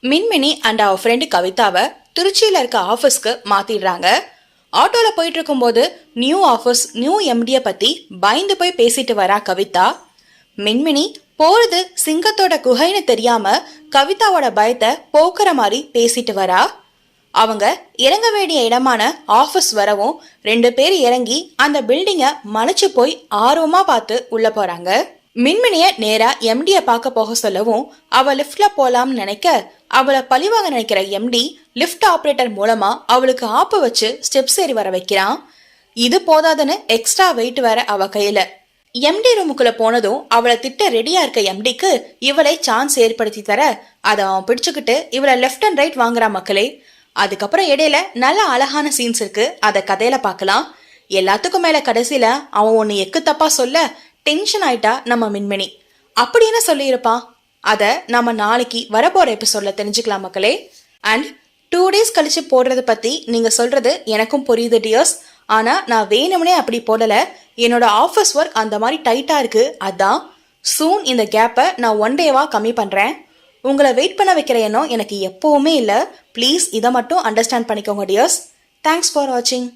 மின்மினி and அவ friend கவிதாவை திருச்சியில இருக்க ஆபீஸ்க்கு மாத்திடுறாங்க. ஆட்டோல போயிட்டு இருக்கும்போது நியூ ஆபீஸ் நியூ எம்டிய பத்தி பயந்து போய் பேசிட்டு வரா கவிதா. மின்மினி போறது சிங்கத்தோட குகைன்னு தெரியாம கவிதாவோட பயத்தை போக்குற மாதிரி பேசிட்டு வரா. அவங்க இறங்க வேண்டிய இடமான ஆபீஸ் வரவும் 2 பேர் இறங்கி அந்த பில்டிங்க மலைச்சு போய் ஆர்வமா பார்த்து உள்ள போறாங்க. மின்மினிய நேரா எம்டிய பார்க்க போக சொல்லவும் அவ லிப்ட்ல போலாம்னு நினைக்க அவளை பழிவாங்க நினைக்கிற எம்டி லிப்ட் ஆபரேட்டர் மூலமா அவளுக்கு ஆப்பு வச்சு ஸ்டெப்ஸ் ஏறி வர வைக்கிறான். இது போதாதுன்னு எக்ஸ்ட்ரா வெயிட் வேற அவ கையில. எம்டி ரூமுக்குள்ள போனதும் அவளை திட்ட ரெடியா இருக்க எம்டிக்கு இவளை சான்ஸ் ஏற்படுத்தி தர அதை அவன் பிடிச்சுக்கிட்டு இவளை லெஃப்ட் அண்ட் ரைட் வாங்குறா மக்களே. அதுக்கப்புறம் இடையில நல்ல அழகான சீன்ஸ் இருக்கு, அதை கதையில பார்க்கலாம். எல்லாத்துக்கும் மேல கடைசியில அவன் ஒன்னு எக்கு தப்பா சொல்ல டென்ஷன் ஆயிட்டா நம்ம மின்மினி. அப்படின்னு சொல்லியிருப்பான். அதை நம்ம நாளைக்கு வரப்போற எபிசோட்ல தெரிஞ்சுக்கலாம் மக்களே. அண்ட் 2 days கழிச்சு போடுறத பத்தி நீங்க சொல்றது எனக்கும் புரியுது டியர்ஸ். ஆனா நான் வேணும்னே அப்படி போடல. என்னோட ஆஃபீஸ் ஒர்க் அந்த மாதிரி டைட்டா இருக்கு. அதான் சூன் இந்த கேப்பை நான் 1 day கம்மி பண்றேன். உங்களை வெயிட் பண்ண வைக்கிற எண்ணம் எனக்கு எப்பவுமே இல்லை. ப்ளீஸ் இதை மட்டும் அண்டர்ஸ்டாண்ட் பண்ணிக்கோங்க டியர்ஸ். தேங்க்ஸ் ஃபார் வாட்சிங்.